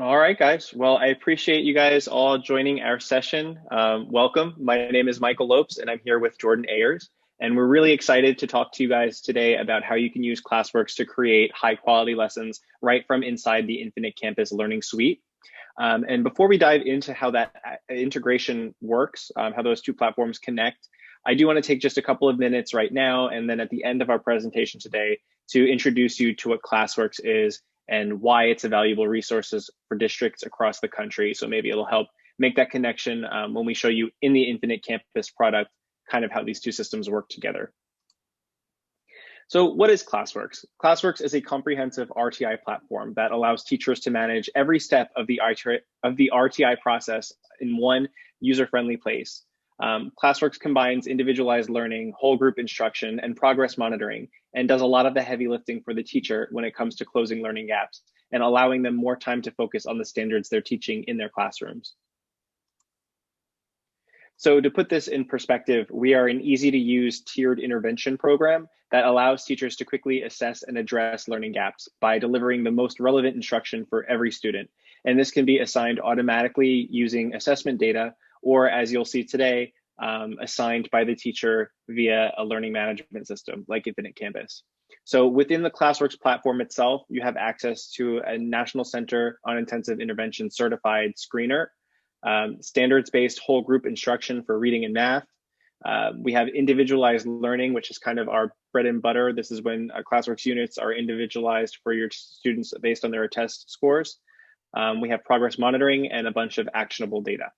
All right, guys. Well, I appreciate you guys all joining our session. Welcome. My name is Michael Lopes, and I'm here with Jordan Ayers. And we're really excited to talk to you guys today about how you can use Classworks to create high quality lessons right from inside the Infinite Campus Learning Suite. And before we dive into how that integration works, how those two platforms connect, I do want to take just a couple of minutes right now, and then at the end of our presentation today, to introduce you to what Classworks is and why it's a valuable resource for districts across the country. So maybe it'll help make that connection when we show you in the Infinite Campus product, kind of how these two systems work together. So what is Classworks? Classworks is a comprehensive RTI platform that allows teachers to manage every step of the RTI process in one user-friendly place. Classworks combines individualized learning, whole group instruction, and progress monitoring, and does a lot of the heavy lifting for the teacher when it comes to closing learning gaps and allowing them more time to focus on the standards they're teaching in their classrooms. So to put this in perspective, we are an easy to use tiered intervention program that allows teachers to quickly assess and address learning gaps by delivering the most relevant instruction for every student. And this can be assigned automatically using assessment data, or as you'll see today, assigned by the teacher via a learning management system like Infinite Campus. So within the Classworks platform itself, you have access to a National Center on Intensive Intervention certified screener, standards-based whole group instruction for reading and math. We have individualized learning, which is kind of our bread and butter. This is when Classworks units are individualized for your students based on their test scores. We have progress monitoring and a bunch of actionable data.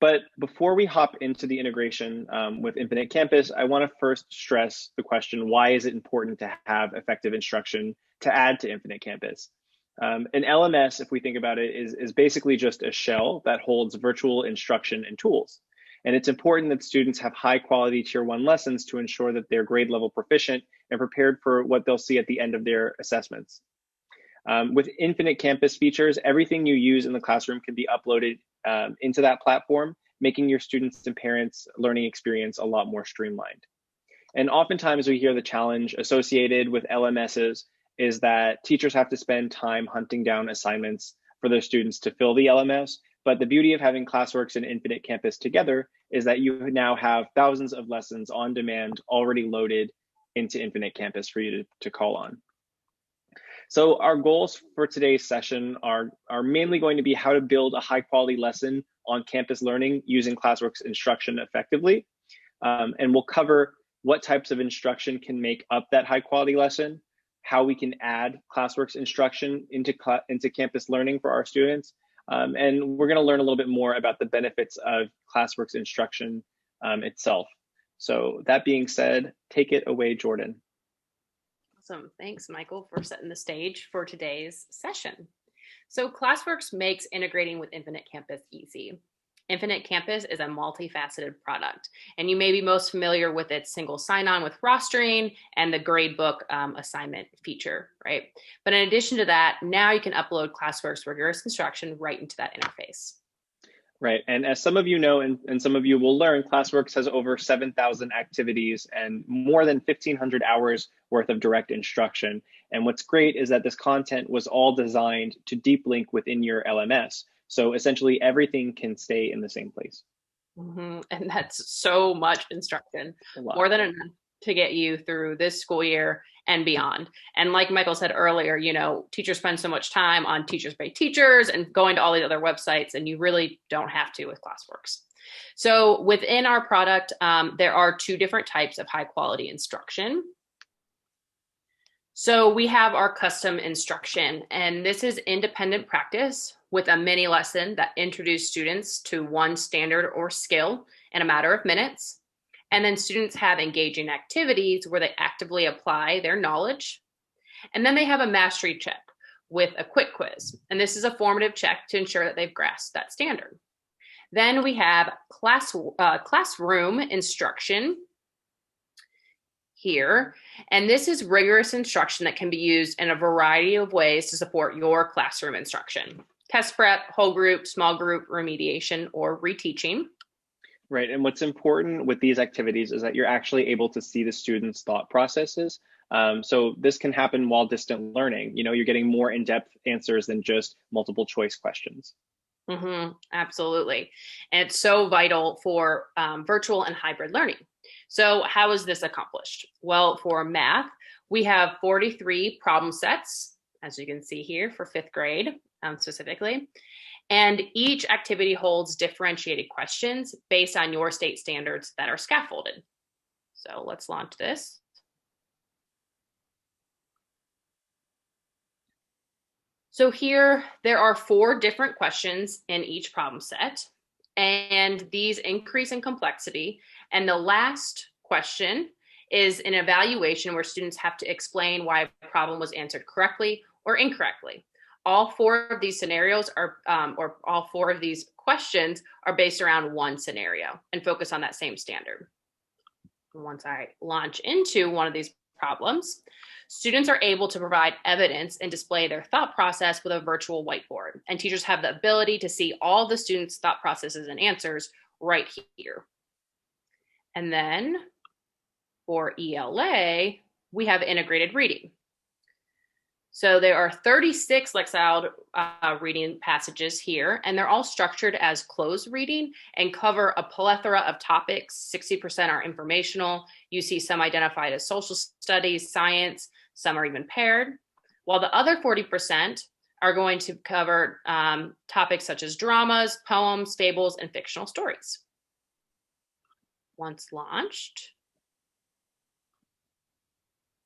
But before we hop into the integration with Infinite Campus, I want to first stress the question, why is it important to have effective instruction to add to Infinite Campus? An LMS, if we think about it, is basically just a shell that holds virtual instruction and tools. And it's important that students have high quality tier 1 lessons to ensure that they're grade level proficient and prepared for what they'll see at the end of their assessments. With Infinite Campus features, everything you use in the classroom can be uploaded into that platform, making your students and parents' learning experience a lot more streamlined. And oftentimes we hear the challenge associated with LMSs is that teachers have to spend time hunting down assignments for their students to fill the LMS. But the beauty of having Classworks and Infinite Campus together is that you now have thousands of lessons on demand already loaded into Infinite Campus for you to call on. So our goals for today's session are mainly going to be how to build a high quality lesson on campus learning using Classworks instruction effectively. And we'll cover what types of instruction can make up that high quality lesson, how we can add Classworks instruction into campus learning for our students. And we're going to learn a little bit more about the benefits of Classworks instruction itself. So that being said, take it away, Jordan. Awesome. Thanks, Michael, for setting the stage for today's session. So Classworks makes integrating with Infinite Campus easy. Infinite Campus is a multifaceted product, and you may be most familiar with its single sign-on with rostering and the gradebook assignment feature, right? But in addition to that, now you can upload Classworks rigorous instruction right into that interface. Right, and as some of you know, and some of you will learn, Classworks has over 7,000 activities and more than 1,500 hours worth of direct instruction. And what's great is that this content was all designed to deep link within your LMS. So essentially everything can stay in the same place. And that's so much instruction, more than enough to get you through this school year and beyond. And like Michael said earlier, you know, teachers spend so much time on Teachers Pay Teachers and going to all these other websites, and you really don't have to with Classworks. So within our product, there are two different types of high quality instruction. So we have our custom instruction, and this is independent practice with a mini lesson that introduces students to one standard or skill in a matter of minutes. And then students have engaging activities where they actively apply their knowledge. And then they have a mastery check with a quick quiz. And this is a formative check to ensure that they've grasped that standard. Then we have classroom instruction here. And this is rigorous instruction that can be used in a variety of ways to support your classroom instruction. Test prep, whole group, small group, remediation, or reteaching. Right, and what's important with these activities is that you're actually able to see the students' thought processes So this can happen while distant learning. You're getting more in-depth answers than just multiple choice questions. Absolutely. And it's so vital for virtual and hybrid learning. So how is this accomplished? Well, for math, we have 43 problem sets, as you can see here for 5th grade specifically. And each activity holds differentiated questions based on your state standards that are scaffolded. So let's launch this. So here, there are 4 different questions in each problem set, and these increase in complexity. And the last question is an evaluation where students have to explain why a problem was answered correctly or incorrectly. All 4 of these scenarios are, or all 4 of these questions are based around one scenario and focus on that same standard. Once I launch into one of these problems, students are able to provide evidence and display their thought process with a virtual whiteboard. And teachers have the ability to see all the students' thought processes and answers right here. And then for ELA, we have integrated reading. So there are 36 Lexiled reading passages here, and they're all structured as closed reading and cover a plethora of topics. 60% are informational. You see some identified as social studies, science, some are even paired, while the other 40% are going to cover topics such as dramas, poems, fables, and fictional stories. Once launched,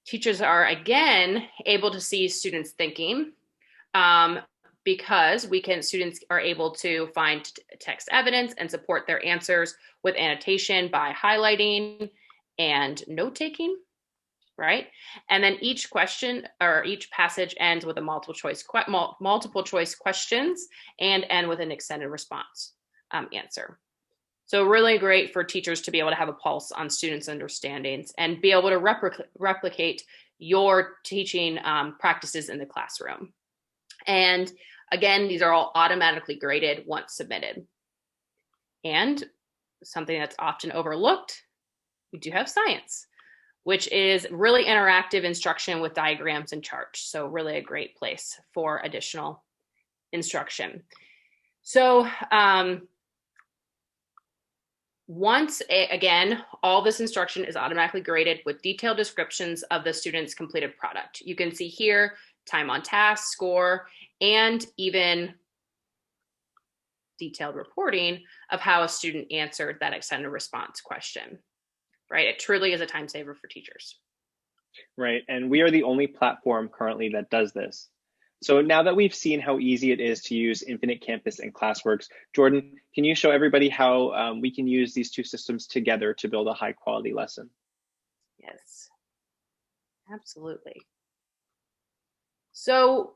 teachers are again able to see students thinking because students are able to find text evidence and support their answers with annotation by highlighting and note-taking, right? And then each question or each passage ends with a multiple choice questions and end with an extended response answer. So really great for teachers to be able to have a pulse on students' understandings and be able to replicate your teaching practices in the classroom. And again, these are all automatically graded once submitted. And something that's often overlooked, we do have science, which is really interactive instruction with diagrams and charts. So really a great place for additional instruction. So, again, all this instruction is automatically graded with detailed descriptions of the student's completed product. You can see here, time on task, score, and even detailed reporting of how a student answered that extended response question, right? It truly is a time saver for teachers. Right, and we are the only platform currently that does this. So now that we've seen how easy it is to use Infinite Campus and Classworks, Jordan, can you show everybody how we can use these 2 systems together to build a high quality lesson? Yes, absolutely. So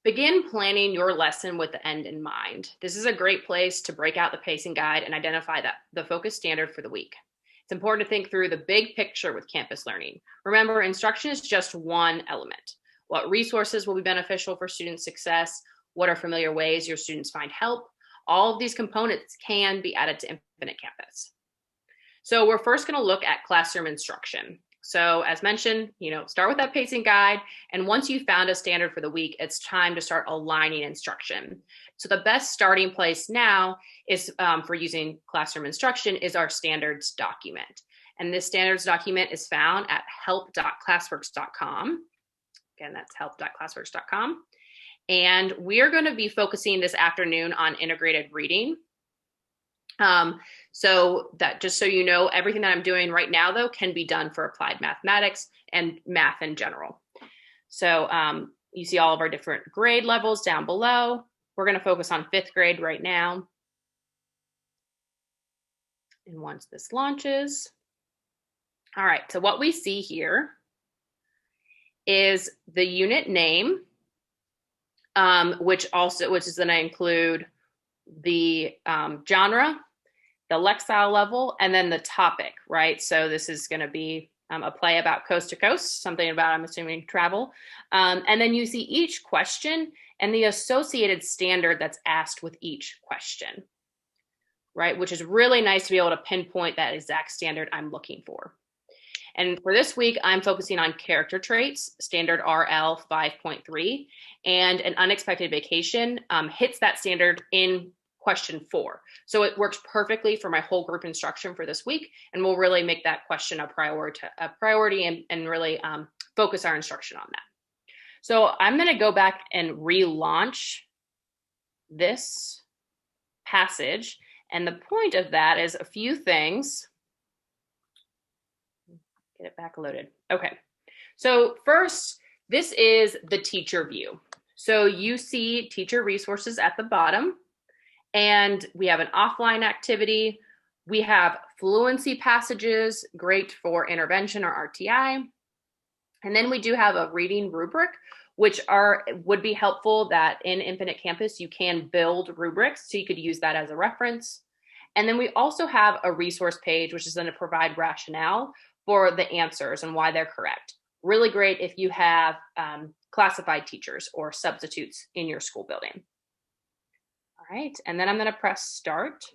begin planning your lesson with the end in mind. This is a great place to break out the pacing guide and identify the focus standard for the week. It's important to think through the big picture with campus learning. Remember, instruction is just one element. What resources will be beneficial for student success? What are familiar ways your students find help? All of these components can be added to Infinite Campus. So we're first going to look at classroom instruction. So as mentioned, start with that pacing guide. And once you've found a standard for the week, it's time to start aligning instruction. So the best starting place now is for using classroom instruction is our standards document. And this standards document is found at help.classworks.com. Again, that's help.classworks.com. And we are going to be focusing this afternoon on integrated reading. So that just so you know, everything that I'm doing right now, though, can be done for applied mathematics and math in general. So you see all of our different grade levels down below. We're going to focus on 5th grade right now. And once this launches, all right, so what we see here is the unit name, which is going to include the genre, the Lexile level, and then the topic, right? So this is going to be a play about coast to coast, something about, I'm assuming, travel. And then you see each question and the associated standard that's asked with each question, right? Which is really nice to be able to pinpoint that exact standard I'm looking for. And for this week, I'm focusing on character traits, standard RL 5.3, and an unexpected vacation hits that standard in question 4. So it works perfectly for my whole group instruction for this week, and we'll really make that question a priority and really focus our instruction on that. So I'm going to go back and relaunch this passage. And the point of that is a few things. Get it back loaded. Okay. So first, this is the teacher view. So you see teacher resources at the bottom, and we have an offline activity. We have fluency passages, great for intervention or RTI. And then we do have a reading rubric, which would be helpful that in Infinite Campus, you can build rubrics, so you could use that as a reference. And then we also have a resource page, which is going to provide rationale for the answers and why they're correct. Really great if you have classified teachers or substitutes in your school building. All right, and then I'm going to press start.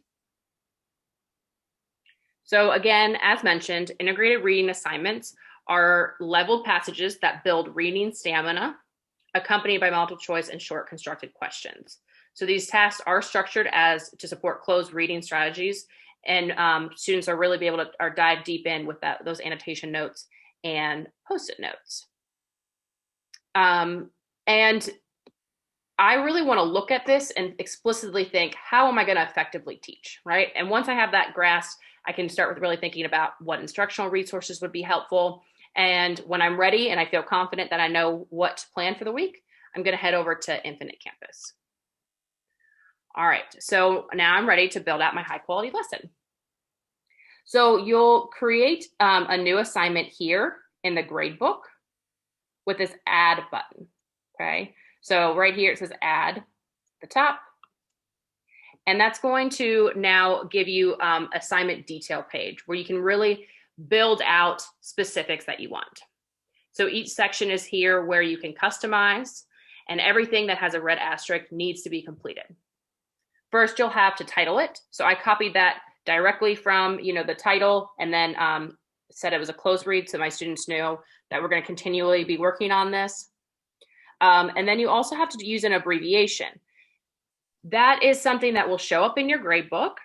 So again, as mentioned, integrated reading assignments are leveled passages that build reading stamina, accompanied by multiple choice and short constructed questions. So these tasks are structured to support closed reading strategies, and students are really be able to dive deep in with those annotation notes and post-it notes. And I really want to look at this and explicitly think, how am I going to effectively teach, right? And once I have that grasped, I can start with really thinking about what instructional resources would be helpful. And when I'm ready and I feel confident that I know what to plan for the week, I'm going to head over to Infinite Campus. All right, so now I'm ready to build out my high quality lesson. So you'll create a new assignment here in the gradebook with this add button, okay? So right here it says add at the top. And that's going to now give you assignment detail page where you can really build out specifics that you want. So each section is here where you can customize, and everything that has a red asterisk needs to be completed. First, you'll have to title it. So I copied that directly from the title, and then said it was a close read so my students knew that we're going to continually be working on this. And then you also have to use an abbreviation. That is something that will show up in your gradebook.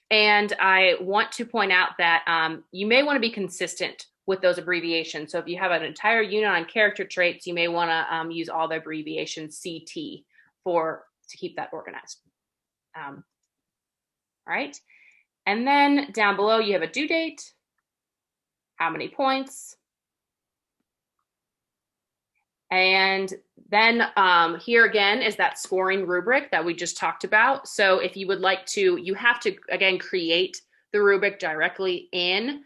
And I want to point out that you may want to be consistent with those abbreviations. So if you have an entire unit on character traits, you may want to use all the abbreviations CT to keep that organized. All right. And then down below, you have a due date, how many points. And then here again is that scoring rubric that we just talked about. So if you would like to, you have to, again, create the rubric directly in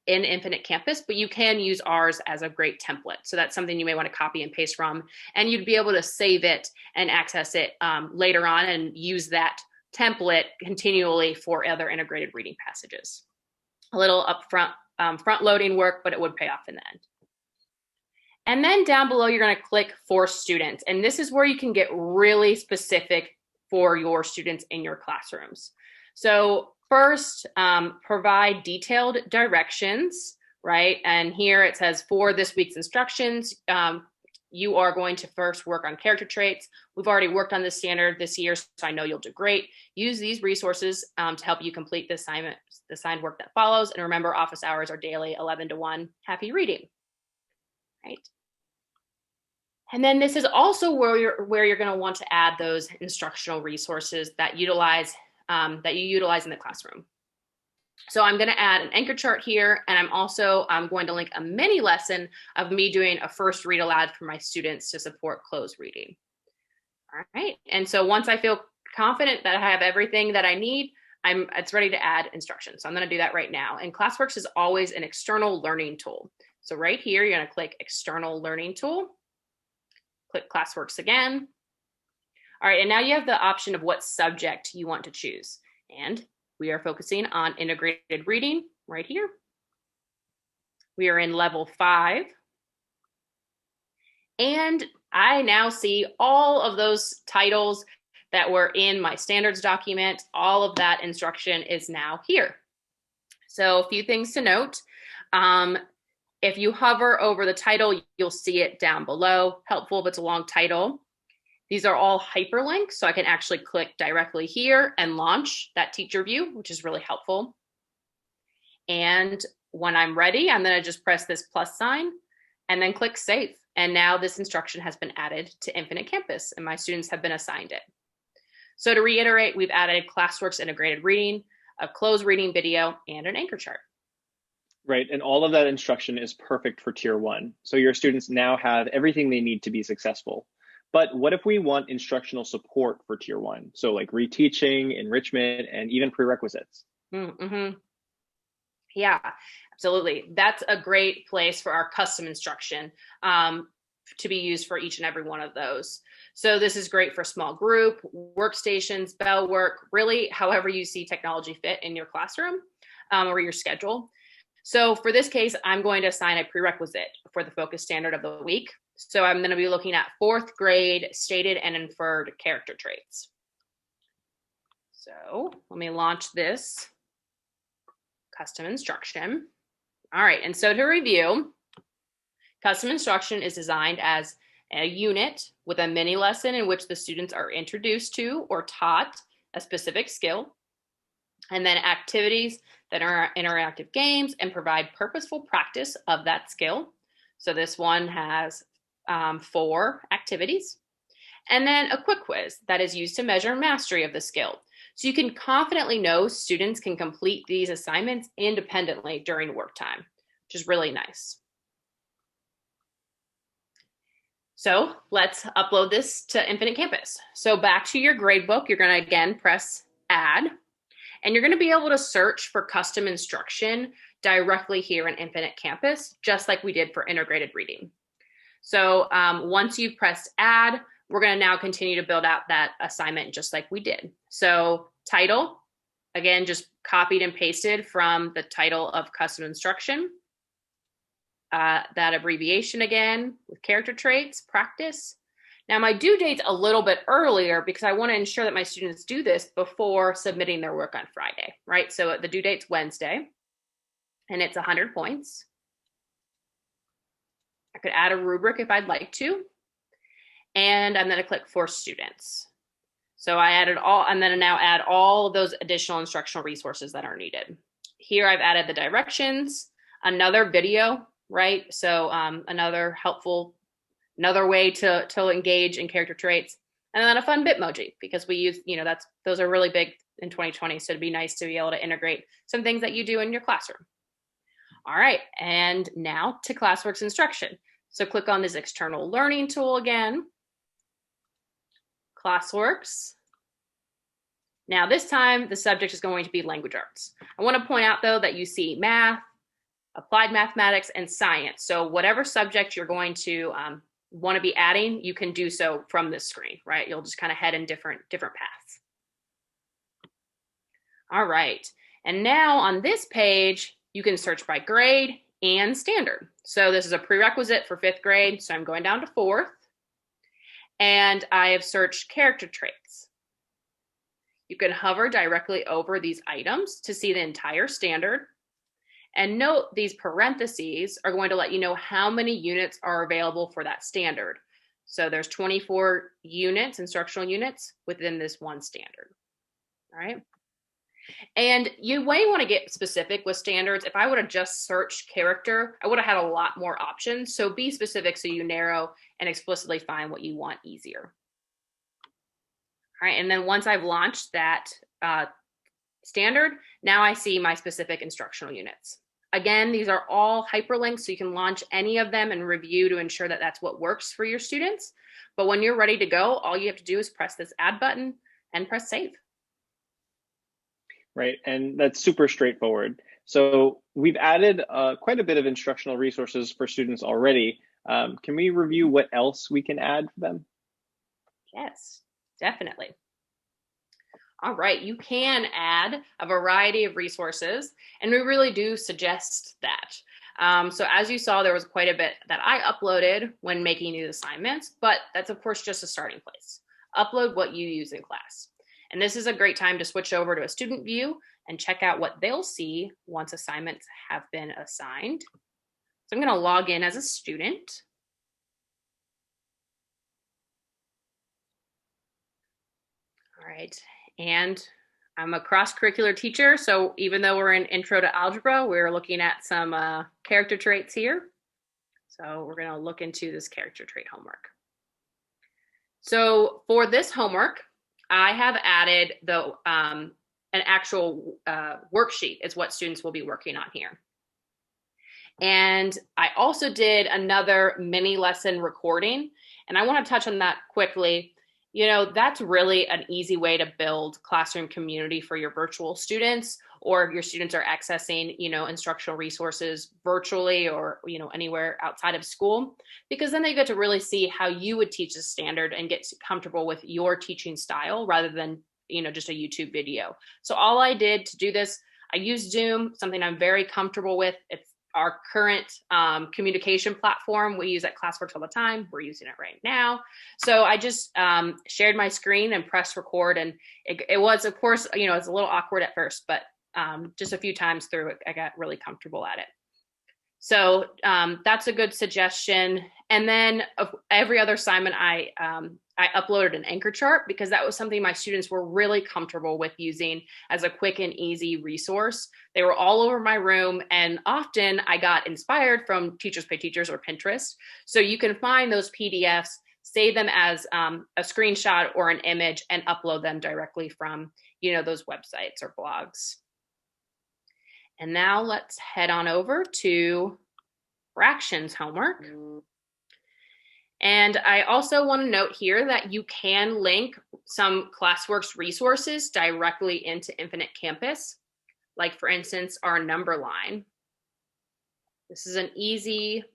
Infinite Campus, but you can use ours as a great template. So that's something you may want to copy and paste from, and you'd be able to save it and access it later on and use that template continually for other integrated reading passages. A little upfront front-loading work, but it would pay off in the end. And then down below, you're going to click for students. And this is where you can get really specific for your students in your classrooms. So first, provide detailed directions, right? And here it says for this week's instructions, you are going to first work on character traits. We've already worked on this standard this year, so I know you'll do great. Use these resources to help you complete the assigned work that follows. And remember, office hours are daily 11 to 1. Happy reading, right? And then this is also where you're going to want to add those instructional resources that you utilize in the classroom. So I'm going to add an anchor chart here, and I'm going to link a mini lesson of me doing a first read aloud for my students to support closed reading. All right, and so once I feel confident that I have everything that I need, it's ready to add instructions. So I'm going to do that right now. And Classworks is always an external learning tool. So right here, you're going to click external learning tool. Click Classworks again. All right, and now you have the option of what subject you want to choose. And we are focusing on integrated reading right here. We are in level 5. And I now see all of those titles that were in my standards document. All of that instruction is now here. So a few things to note. If you hover over the title, you'll see it down below. Helpful if it's a long title. These are all hyperlinks, so I can actually click directly here and launch that teacher view, which is really helpful. And when I'm ready, I'm going to just press this plus sign and then click save. And now this instruction has been added to Infinite Campus and my students have been assigned it. So to reiterate, we've added Classworks integrated reading, a closed reading video, and an anchor chart. Right, and all of that instruction is perfect for Tier 1. So your students now have everything they need to be successful. But what if we want instructional support for Tier 1? So like reteaching, enrichment, and even prerequisites. Mm-hmm. Yeah, absolutely. That's a great place for our custom instruction to be used for each and every one of those. So this is great for small group, workstations, bell work, really however you see technology fit in your classroom or your schedule. So for this case, I'm going to assign a prerequisite for the focus standard of the week. So I'm going to be looking at 4th grade stated and inferred character traits. So let me launch this custom instruction. All right, and so to review, custom instruction is designed as a unit with a mini lesson in which the students are introduced to or taught a specific skill, and then activities that are interactive games and provide purposeful practice of that skill. So this one has 4 activities, and then a quick quiz that is used to measure mastery of the skill. So you can confidently know students can complete these assignments independently during work time, which is really nice. So let's upload this to Infinite Campus. So back to your gradebook, you're going to again press add, and you're going to be able to search for custom instruction directly here in Infinite Campus, just like we did for integrated reading. So once you've pressed add, we're going to now continue to build out that assignment just like we did. So title, again, just copied and pasted from the title of custom instruction. That abbreviation again with character traits, practice. Now my due date's a little bit earlier because I want to ensure that my students do this before submitting their work on Friday, right? So the due date's Wednesday and it's 100 points. I could add a rubric if I'd like to. And I'm going to click for students. So I added all, I'm going to now add all of those additional instructional resources that are needed. Here I've added the directions, another video, right? So another helpful, another way to engage in character traits, and then a fun Bitmoji because we use, those are really big in 2020. So it'd be nice to be able to integrate some things that you do in your classroom. All right, and now to Classworks instruction. So click on this external learning tool again. Classworks. Now this time the subject is going to be language arts. I want to point out though that you see math, applied mathematics, and science. So whatever subject you're going to want to be adding, you can do so from this screen, right? You'll just kind of head in different paths. All right, and now on this page, you can search by grade and standard. So this is a prerequisite for 5th grade, so I'm going down to 4th. And I have searched character traits. You can hover directly over these items to see the entire standard. And note these parentheses are going to let you know how many units are available for that standard. So there's 24 units, instructional units within this one standard. All right. And you may want to get specific with standards. If I would have just searched character, I would have had a lot more options. So be specific so you narrow and explicitly find what you want easier. All right, and then once I've launched that standard, now I see my specific instructional units. Again, these are all hyperlinks, so you can launch any of them and review to ensure that that's what works for your students. But when you're ready to go, all you have to do is press this add button and press save. Right, and that's super straightforward. So we've added quite a bit of instructional resources for students already. Can we review what else we can add for them? Yes, definitely. All right, you can add a variety of resources, and we really do suggest that. So as you saw, there was quite a bit that I uploaded when making these assignments, but that's of course just a starting place. Upload what you use in class. And this is a great time to switch over to a student view and check out what they'll see once assignments have been assigned. So I'm going to log in as a student. All right, and I'm a cross-curricular teacher, so even though we're in Intro to Algebra, we're looking at some character traits here. So we're going to look into this character trait homework. So for this homework, I have added the an actual worksheet is what students will be working on here. And I also did another mini lesson recording, and I want to touch on that quickly. You know, that's really an easy way to build classroom community for your virtual students, or if your students are accessing, you know, instructional resources virtually or, you know, anywhere outside of school, because then they get to really see how you would teach the standard and get comfortable with your teaching style rather than, you know, just a YouTube video. So all I did to do this, I used Zoom, something I'm very comfortable with. It's our current communication platform we use at Classworks all the time. We're using it right now. So I just shared my screen and pressed record. And it was, of course, you know, it's a little awkward at first, but just a few times through it, I got really comfortable at it. So that's a good suggestion. And then every other assignment, I uploaded an anchor chart because that was something my students were really comfortable with using as a quick and easy resource. They were all over my room, and often I got inspired from Teachers Pay Teachers or Pinterest. So you can find those PDFs, save them as a screenshot or an image, and upload them directly from, you know, those websites or blogs. And now let's head on over to fractions homework. And I also want to note here that you can link some Classworks resources directly into Infinite Campus, like for instance, our number line. This is an easy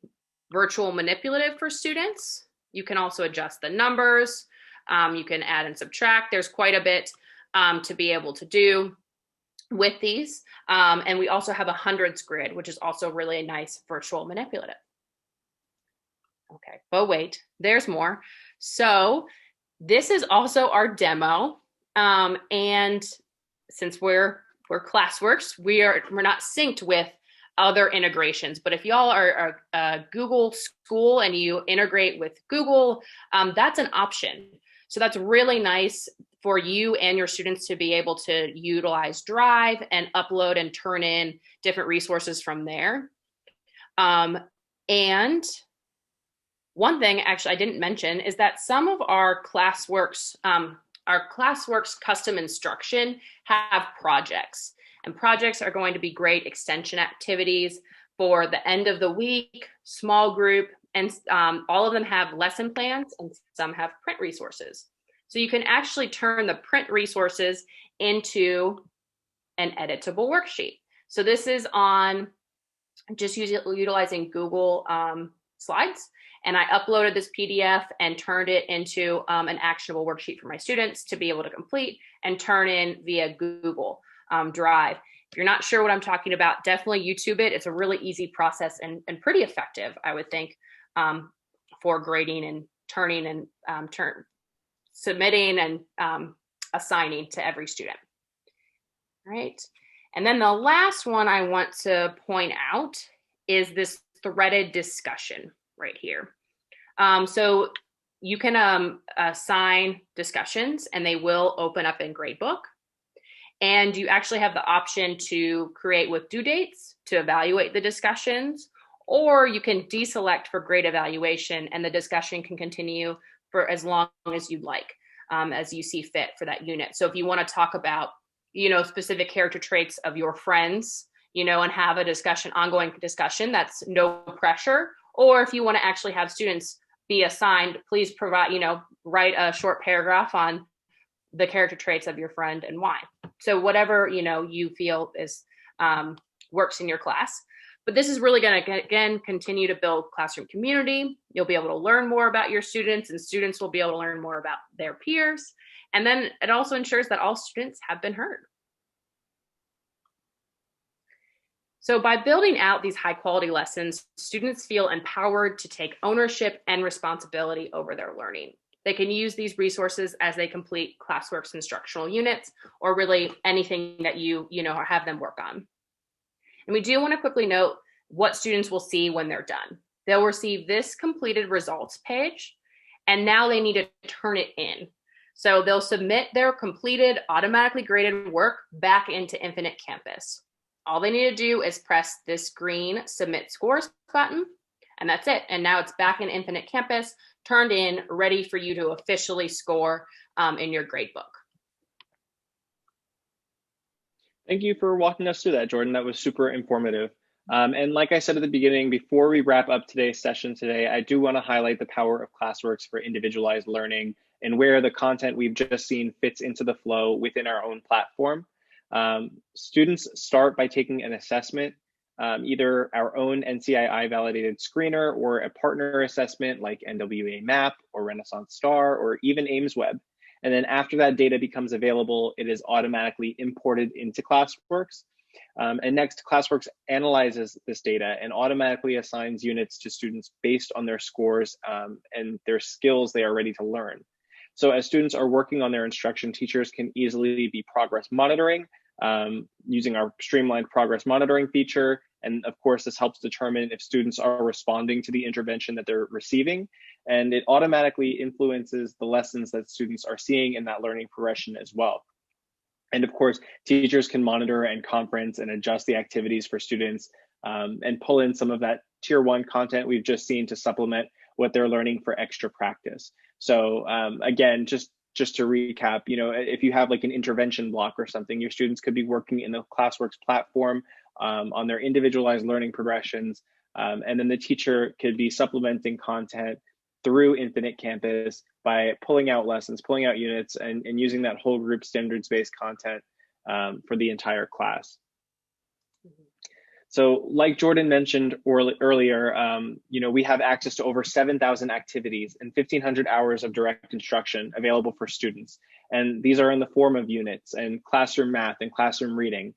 virtual manipulative for students. You can also adjust the numbers. You can add and subtract. There's quite a bit to be able to do with these. And we also have a hundreds grid, which is also really a nice virtual manipulative. Okay, but wait, there's more. So this is also our demo. And since we're Classworks, we're not synced with other integrations. But if y'all are a Google school and you integrate with Google, that's an option. So that's really nice for you and your students to be able to utilize Drive and upload and turn in different resources from there. And one thing actually I didn't mention is that some of our Classworks custom instruction have projects, and projects are going to be great extension activities for the end of the week, small group, and all of them have lesson plans and some have print resources. So you can actually turn the print resources into an editable worksheet. So this is on just utilizing Google Slides. And I uploaded this PDF and turned it into an actionable worksheet for my students to be able to complete and turn in via Google Drive. If you're not sure what I'm talking about, definitely YouTube it. It's a really easy process and pretty effective, I would think, for grading and turning and submitting and assigning to every student. All right. And then the last one I want to point out is this threaded discussion right here. So you can assign discussions and they will open up in Gradebook. And you actually have the option to create with due dates to evaluate the discussions, or you can deselect for grade evaluation and the discussion can continue for as long as you'd like, as you see fit for that unit. So if you want to talk about, you know, specific character traits of your friends, you know, and have a discussion, ongoing discussion, that's no pressure. Or if you want to actually have students be assigned, please provide, you know, write a short paragraph on the character traits of your friend and why. So whatever, you know, you feel is works in your class. But this is really going to, again, continue to build classroom community. You'll be able to learn more about your students, and students will be able to learn more about their peers. And then it also ensures that all students have been heard. So by building out these high quality lessons, students feel empowered to take ownership and responsibility over their learning. They can use these resources as they complete Classworks instructional units, or really anything that you have them work on. And we do want to quickly note what students will see when they're done. They'll receive this completed results page, and now they need to turn it in. So they'll submit their completed, automatically graded work back into Infinite Campus. All they need to do is press this green Submit Scores button, and that's it. And now it's back in Infinite Campus, turned in, ready for you to officially score in your gradebook. Thank you for walking us through that, Jordan. That was super informative. And like I said at the beginning, before we wrap up today's session today, I do want to highlight the power of Classworks for individualized learning and where the content we've just seen fits into the flow within our own platform. Students start by taking an assessment, either our own NCII validated screener or a partner assessment like NWA MAP or Renaissance Star or even AIMSweb. And then after that data becomes available, it is automatically imported into Classworks. And next, Classworks analyzes this data and automatically assigns units to students based on their scores and their skills they are ready to learn. So as students are working on their instruction, teachers can easily be progress monitoring using our streamlined progress monitoring feature. And of course, this helps determine if students are responding to the intervention that they're receiving. And it automatically influences the lessons that students are seeing in that learning progression as well. And of course, teachers can monitor and conference and adjust the activities for students and pull in some of that tier 1 content we've just seen to supplement what they're learning for extra practice. So again, just to recap, if you have like an intervention block or something, your students could be working in the Classworks platform on their individualized learning progressions. And then the teacher could be supplementing content through Infinite Campus by pulling out lessons, pulling out units, and using that whole group standards-based content for the entire class. So like Jordan mentioned earlier, we have access to over 7,000 activities and 1,500 hours of direct instruction available for students. And these are in the form of units and classroom math and classroom reading.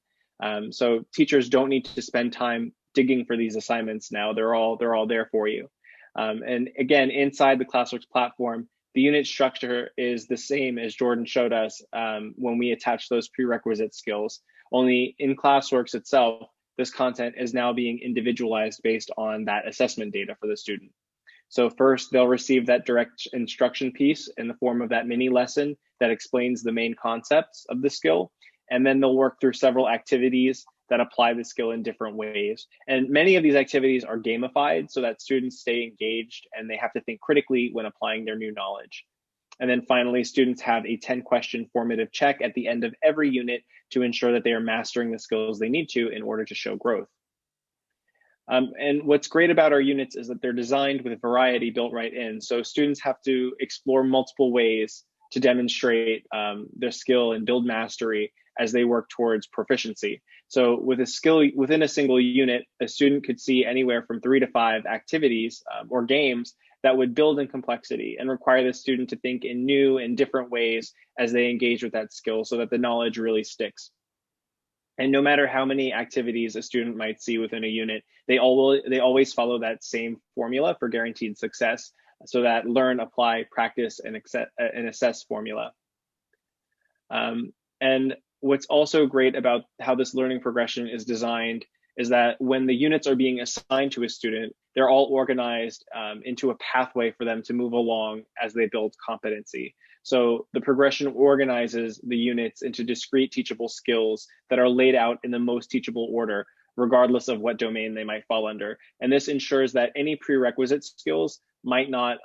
So teachers don't need to spend time digging for these assignments now. They're all there for you. And again, inside the Classworks platform, the unit structure is the same as Jordan showed us when we attach those prerequisite skills. Only in Classworks itself, this content is now being individualized based on that assessment data for the student. So first, they'll receive that direct instruction piece in the form of that mini lesson that explains the main concepts of the skill. And then they'll work through several activities that apply the skill in different ways. And many of these activities are gamified so that students stay engaged and they have to think critically when applying their new knowledge. And then finally, students have a 10-question formative check at the end of every unit to ensure that they are mastering the skills they need to in order to show growth. And what's great about our units is that they're designed with variety built right in. So students have to explore multiple ways to demonstrate their skill and build mastery as they work towards proficiency. So with a skill within a single unit, a student could see anywhere from 3 to 5 activities or games that would build in complexity and require the student to think in new and different ways as they engage with that skill so that the knowledge really sticks. And no matter how many activities a student might see within a unit, they always follow that same formula for guaranteed success. So that learn, apply, practice, and assess formula. And what's also great about how this learning progression is designed is that when the units are being assigned to a student, they're all organized into a pathway for them to move along as they build competency. So the progression organizes the units into discrete teachable skills that are laid out in the most teachable order, regardless of what domain they might fall under. And this ensures that any prerequisite skills might not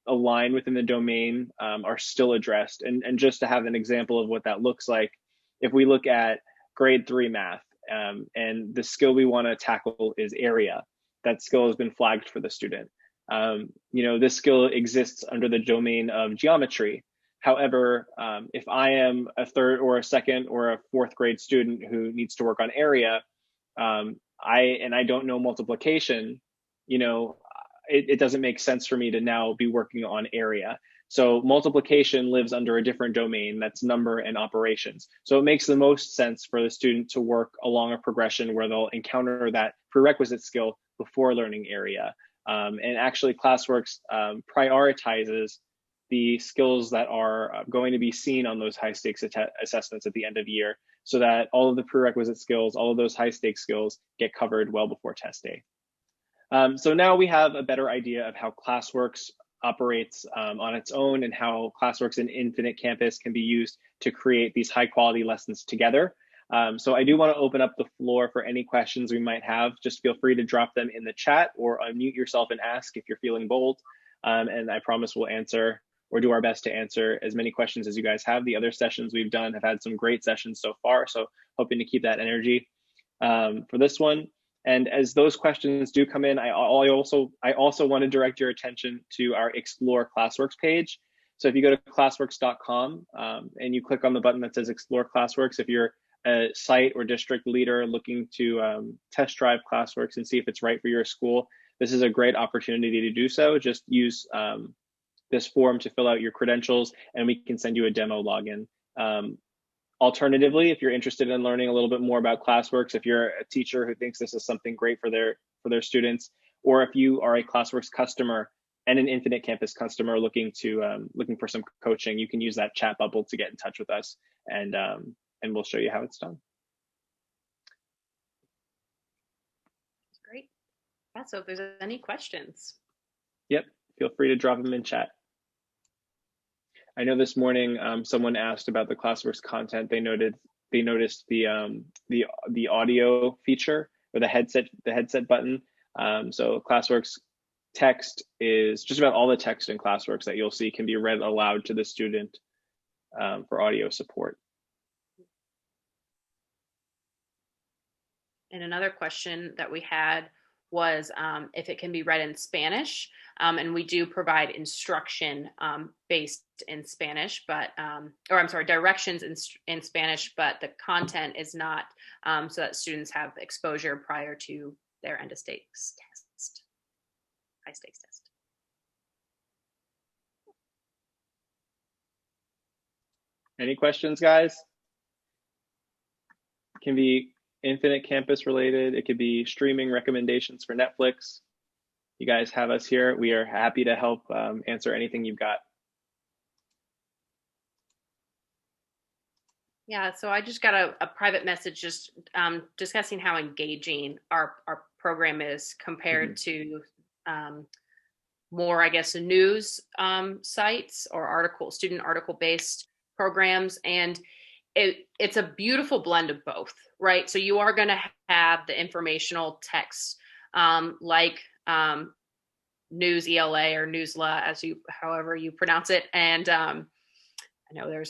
align within the domain are still addressed. And just to have an example of what that looks like, if we look at grade 3 math, and the skill we want to tackle is area. That skill has been flagged for the student. This skill exists under the domain of geometry. However, if I am a 3rd or a 2nd or a 4th grade student who needs to work on area, I don't know multiplication, it doesn't make sense for me to now be working on area. So multiplication lives under a different domain, that's number and operations. So it makes the most sense for the student to work along a progression where they'll encounter that prerequisite skill before learning area. And actually Classworks prioritizes the skills that are going to be seen on those high stakes assessments at the end of year, so that all of the prerequisite skills, all of those high stakes skills get covered well before test day. So now we have a better idea of how Classworks operates on its own, and how Classworks and Infinite Campus can be used to create these high quality lessons together. So I do want to open up the floor for any questions we might have. Just feel free to drop them in the chat or unmute yourself and ask if you're feeling bold. And I promise we'll answer or do our best to answer as many questions as you guys have. The other sessions we've done have had some great sessions so far, so hoping to keep that energy for this one. And as those questions do come in, I also want to direct your attention to our Explore Classworks page. So if you go to classworks.com and you click on the button that says Explore Classworks, if you're a site or district leader looking to test drive Classworks and see if it's right for your school, this is a great opportunity to do so. Just use this form to fill out your credentials, and we can send you a demo login. Alternatively, if you're interested in learning a little bit more about Classworks, if you're a teacher who thinks this is something great for their students, or if you are a Classworks customer and an Infinite Campus customer looking for some coaching, you can use that chat bubble to get in touch with us, and we'll show you how it's done. Great. Yeah, so if there's any questions. Yep, feel free to drop them in chat. I know this morning someone asked about the Classworks content. They noticed the audio feature, or the headset button. So Classworks text is just about all the text in Classworks that you'll see can be read aloud to the student for audio support. And another question that we had was if it can be read in Spanish. And we do provide instruction based in Spanish, but, or I'm sorry, directions in Spanish, but the content is not, so that students have exposure prior to their end of stakes test, high stakes test. Any questions, guys? Can be Infinite Campus related. It could be streaming recommendations for Netflix. You guys have us here. We are happy to help answer anything you've got. Yeah, so I just got a private message just discussing how engaging our program is compared to more, I guess, news sites or student article based programs. And it's a beautiful blend of both, right? So you are going to have the informational text like News ELA or Newsla, however you pronounce it. And I know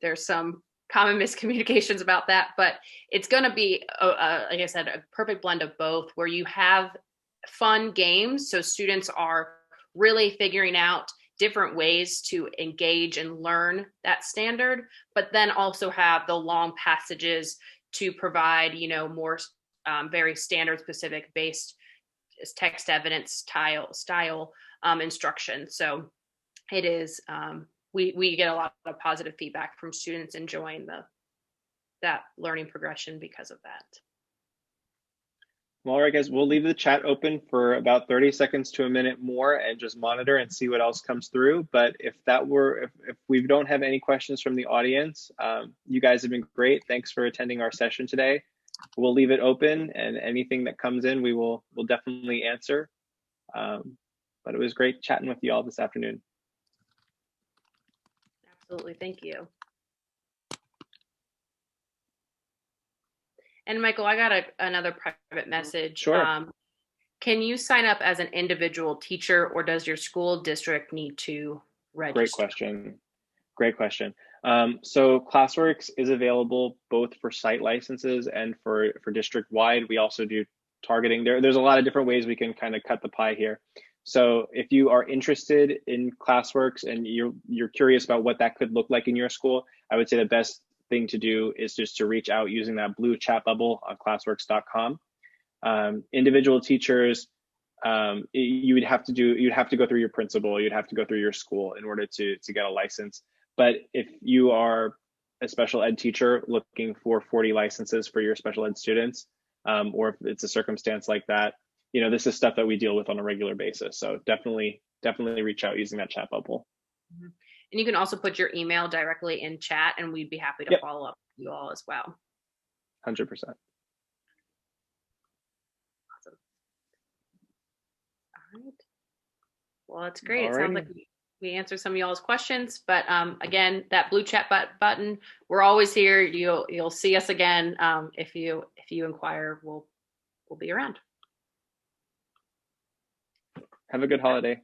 there's some common miscommunications about that, but it's going to be, like I said, a perfect blend of both, where you have fun games. So students are really figuring out different ways to engage and learn that standard, but then also have the long passages to provide, more very standard specific based text evidence style instruction. So it is, we get a lot of positive feedback from students enjoying that learning progression because of that. Well, all right, guys, we'll leave the chat open for about 30 seconds to a minute more and just monitor and see what else comes through. But if we don't have any questions from the audience, you guys have been great. Thanks for attending our session today. We'll leave it open, and anything that comes in, we'll definitely answer. But it was great chatting with you all this afternoon. Absolutely, thank you. And Michael, I got another private message. Sure. Can you sign up as an individual teacher, or does your school district need to register? Great question. So Classworks is available both for site licenses and for district-wide. We also do targeting. There's a lot of different ways we can kind of cut the pie here. So if you are interested in Classworks and you're curious about what that could look like in your school, I would say the best thing to do is just to reach out using that blue chat bubble on classworks.com. Individual teachers, you'd have to go through your principal, you'd have to go through your school in order to get a license. But if you are a special ed teacher looking for 40 licenses for your special ed students, or if it's a circumstance like that, this is stuff that we deal with on a regular basis. So definitely reach out using that chat bubble. Mhm. And you can also put your email directly in chat, and we'd be happy to Yep, follow up with you all as well. 100%. Awesome. All right. Well, that's great. It sounds like Alrighty. we answered some of y'all's questions, but again, that blue chat button, we're always here. You'll see us again. If you inquire, we'll be around. Have a good holiday.